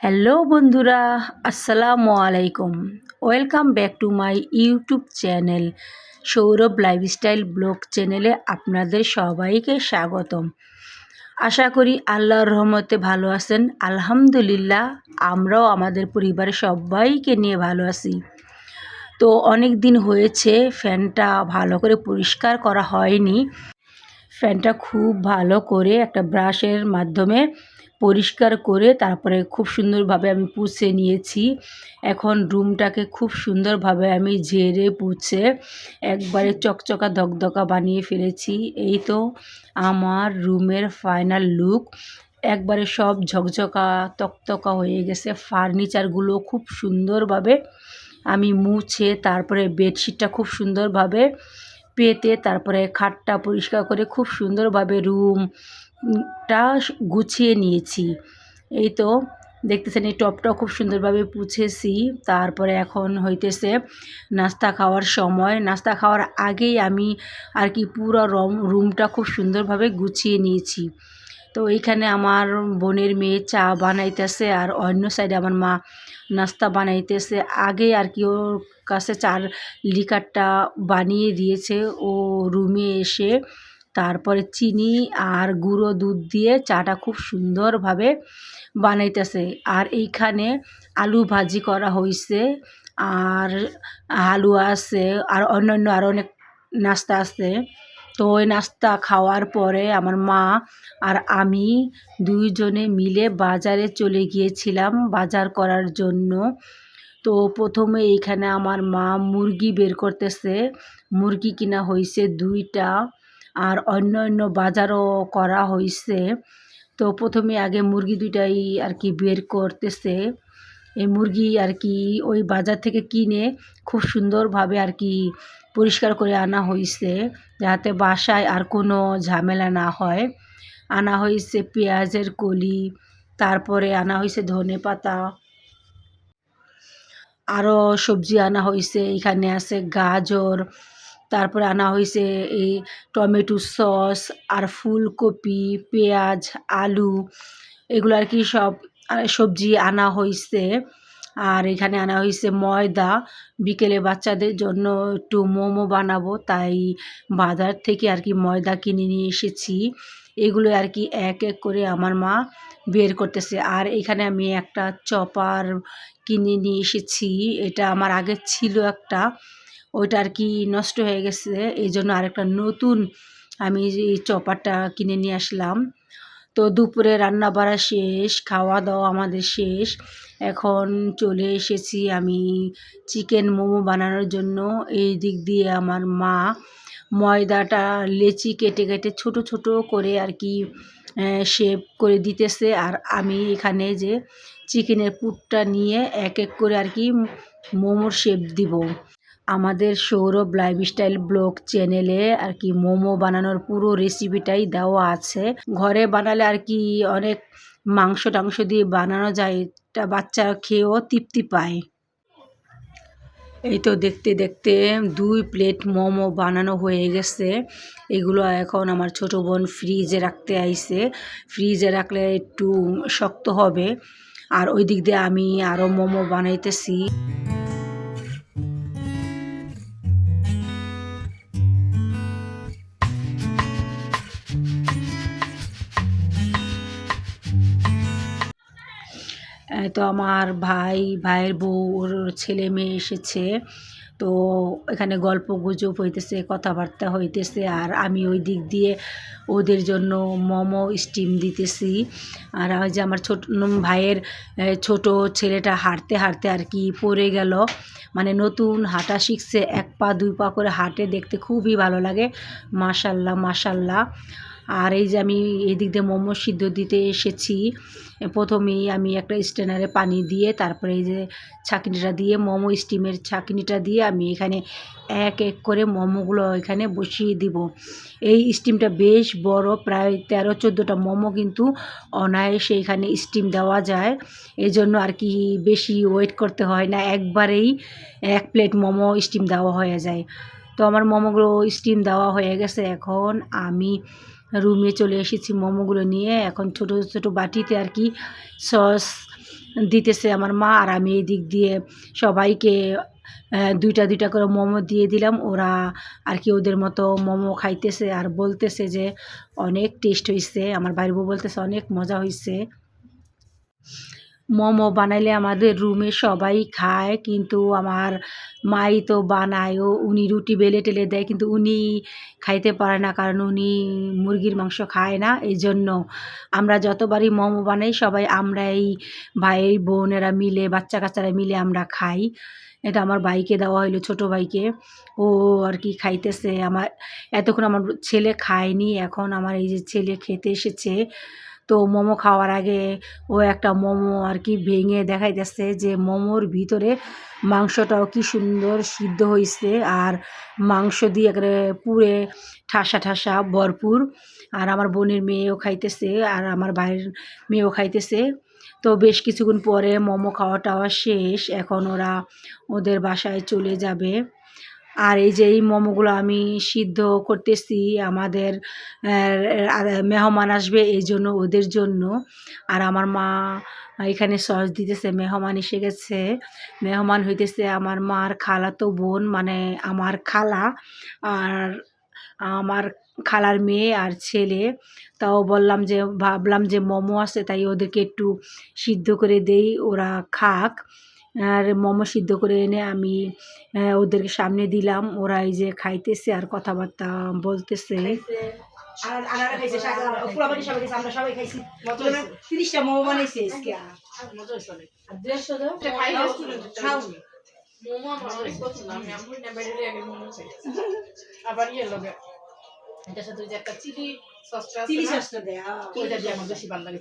Hello বন্ধুরা, আসসালামু আলাইকুম। Welcome back to my YouTube channel Sourav lifestyle blog চ্যানেলে আপনাদের সবাইকে স্বাগতম। আশা করি আল্লাহর রহমতে ভালো আছেন। আলহামদুলিল্লাহ, আমরাও আমাদের পরিবারের সবাইকে নিয়ে ভালো আছি। তো অনেক দিন হয়েছে ফ্যানটা ভালো করে পরিষ্কার করা হয়নি। ফ্যানটা খুব ভালো করে একটা ব্রাশের মাধ্যমে পরিষ্কার করে তারপরে খুব সুন্দরভাবে আমি পুছে নিয়েছি। এখন রুমটাকে খুব সুন্দরভাবে আমি ঝেড়ে পুছে একবারে চকচকা ধকধকা বানিয়ে ফেলেছি। এই তো আমার রুমের ফাইনাল লুক। একবারে সব ঝকঝকা তকতকা হয়ে গেছে। ফার্নিচারগুলো খুব সুন্দরভাবে আমি মুছে তারপরে বেডশিটটা খুব সুন্দরভাবে পেতে তারপরে খাটটা পরিষ্কার করে খুব সুন্দরভাবে রুমটা গুছিয়ে নিয়েছি। এই তো দেখতেছেন এই টপটাও খুব সুন্দরভাবে পুছেছি। তারপরে এখন হইতেছে নাস্তা খাওয়ার সময়। নাস্তা খাওয়ার আগেই আমি আর কি পুরো রুমটা খুব সুন্দরভাবে গুছিয়ে নিয়েছি। তো এইখানে আমার বোনের মেয়ে চা বানাইতেছে আর অন্য সাইডে আমার মা নাস্তা বানাইতেছে। আগে আর কি ওর কাছে চার লিকারটা বানিয়ে দিয়েছে। ও রুমে এসে তারপরে চিনি আর গুঁড়ো দুধ দিয়ে চাটা খুব সুন্দরভাবে বানাইতেছে। আর এইখানে আলু ভাজি করা হয়েছে আর হালুয়া আছে আর অন্যান্য আরও অনেক নাস্তা আছে। তো ওই নাস্তা খাওয়ার পরে আমার মা আর আমি দুইজনে মিলে বাজারে চলে গিয়েছিলাম বাজার করার জন্য। তো প্রথমে এইখানে আমার মা মুরগি বের করতেছে। মুরগি কিনা হয়েছে 2টা আর অন্য বাজারও করা হয়েছে। তো প্রথমে আগে মুরগি 2টাই আর কি বের করতেছে। এই মুরগি আর কি ওই বাজার থেকে কিনে খুব সুন্দরভাবে আর কি পরিষ্কার করে আনা হয়েছে, যাতে বাসায় আর কোনো ঝামেলা না হয়। আনা হয়েছে পেঁয়াজের কলি, তারপরে আনা হয়েছে ধনেপাতা, আরও সবজি আনা হয়েছে। এখানে আছে গাজর, তারপরে আনা হয়েছে এই টমেটো সস আর ফুলকপি, পেঁয়াজ, আলু, এগুলো আর কি সব সবজি আনা হয়েছে। আর এখানে আনা হয়েছে ময়দা। বিকেলে বাচ্চাদের জন্য একটু মোমো বানাবো, তাই বাজার থেকে আর কি ময়দা কিনে নিয়ে এসেছি। এগুলো আর কি এক এক করে আমার মা বের করতেছে। আর এখানে আমি একটা চপার কিনে নিয়ে এসেছি। এটা আমার আগে ছিল একটা, ওইটা আর কি নষ্ট হয়ে গেছে, এই জন্য আরেকটা নতুন আমি এই চপারটা কিনে নিয়ে আসলাম। তো দুপুরে রান্না বাড়া শেষ, খাওয়া দাওয়া আমাদের শেষ। এখন চলে এসেছি আমি চিকেন মোমো বানানোর জন্য। এই দিক দিয়ে আমার মা ময়দাটা লেচি কেটে কেটে ছোট ছোট করে আর কি শেপ করে দিতেছে। আর আমি এখানে যে চিকেনের পুরটা নিয়ে এক এক করে আর কি মোমোর শেপ দিব। আমাদের সৌরভ লাইফস্টাইল ব্লগ চ্যানেলে আর কি মোমো বানানোর পুরো রেসিপিটাই দেওয়া আছে। ঘরে বানালে আর কি অনেক মাংস টাংস দিয়ে বানানো যায়, এটা বাচ্চা খেয়েও তৃপ্তি পায়। এই তো দেখতে দেখতে 2 প্লেট মোমো বানানো হয়ে গেছে। এগুলো এখন আমার ছোট বোন ফ্রিজে রাখতে আইছে। ফ্রিজে রাখলে একটু শক্ত হবে। আর ওই দিক দিয়ে আমি আরও মোমো বানাইতেছি। তো আমার ভাইয়ের বউ, ওর ছেলে মেয়ে এসেছে। তো এখানে গল্প গুজব হইতেছে, কথাবার্তা হইতেছে। আর আমি ওই দিক দিয়ে ওদের জন্য মোমো স্টিম দিতেছি। আর ওই যে আমার ভাইয়ের ছোট ছেলেটা হাঁটতে হাঁটতে আর কি পড়ে গেল, মানে নতুন হাঁটা শিখছে, 1 পা 2 পা করে হাঁটে, দেখতে খুবই ভালো লাগে। মাশাল্লাহ মাশাল্লাহ। আর এই যে আমি এই দিক দিয়ে মোমো সিদ্ধ দিতে এসেছি। প্রথমেই আমি একটা স্ট্যান্ডারে পানি দিয়ে তারপরে এই যে ছাঁকনিটা দিয়ে মোমো স্টিমের ছাঁকনিটা দিয়ে আমি এখানে এক এক করে মোমোগুলো এখানে বসিয়ে দিব। এই স্টিমটা বেশ বড়, প্রায় 13-14টা মোমো কিন্তু অনায়াসে এখানে স্টিম দেওয়া যায়। এই জন্য আর কি বেশি ওয়েট করতে হয় না, একবারেই 1 প্লেট মোমো স্টিম দেওয়া হয়ে যায়। তো আমার মোমোগুলো স্টিম দেওয়া হয়ে গেছে। এখন আমি রুমে চলে এসেছি মোমোগুলো নিয়ে। এখন ছোট ছোট বাটিতে আর কি সস দিতেছে আমার মা, আর আমি এই দিক দিয়ে সবাইকে দুইটা দুইটা করে মোমো দিয়ে দিলাম। ওরা আর কি ওদের মতো মোমো খাইতেছে আর বলতেছে যে অনেক টেস্ট হয়েছে। আমার বাড়ির বউ বলতেছে অনেক মজা হয়েছে। মোমো বানাইলে আমাদের রুমে সবাই খায়, কিন্তু আমার মাই তো বানায়, উনি রুটি বেলে টেলে দেয়, কিন্তু উনি খাইতে পারে না, কারণ উনি মুরগির মাংস খায় না। এই জন্য আমরা যতবারই মোমো বানাই সবাই আমরা এই ভাই বোনেরা মিলে বাচ্চা কাচ্চারা মিলে আমরা খাই। এটা আমার ভাইকে দেওয়া হইলো, ছোটো ভাইকে। ও আর কি খাইতেছে। আমার এতক্ষণ আমার ছেলে খায়নি, এখন আমার এই যে ছেলে খেতে এসেছে। তো মোমো খাওয়ার আগে ও একটা মোমো আর কি ভেঙে দেখাইতেছে যে মোমোর ভিতরে মাংসটাও কি সুন্দর সিদ্ধ হয়েছে, আর মাংস দিয়ে একেবারে পুরে ঠাসা ঠাসা ভরপুর। আর আমার বোনের মেয়েও খাইতেছে, আর আমার ভাইয়ের মেয়েও খাইতেছে। তো বেশ কিছুক্ষণ পরে মোমো খাওয়া টাওয়া শেষ, এখন ওরা ওদের বাসায় চলে যাবে। আর এই যে এই মোমোগুলো আমি সিদ্ধ করতেছি, আমাদের মেহমান আসবে এই জন্য, ওদের জন্য। আর আমার মা এখানে সস দিতেছে, মেহমান এসে গেছে। মেহমান হইতেছে আমার মার খালাতো বোন, মানে আমার খালা আর আমার খালার মেয়ে আর ছেলে। তাও ভাবলাম যে মোমো আছে, তাই ওদেরকে একটু সিদ্ধ করে দেই, ওরা খাক। আর মোমো সিদ্ধ করে এনে আমি ওদেরকে সামনে দিলাম। ওরা এই যে খাইতেছে আর কথাবার্তা বলতেছে। এটার সাথে ওই যে একটা চিলি সসটা দেয়, ওইটা দিয়ে আমার বেশি ভালো লাগে।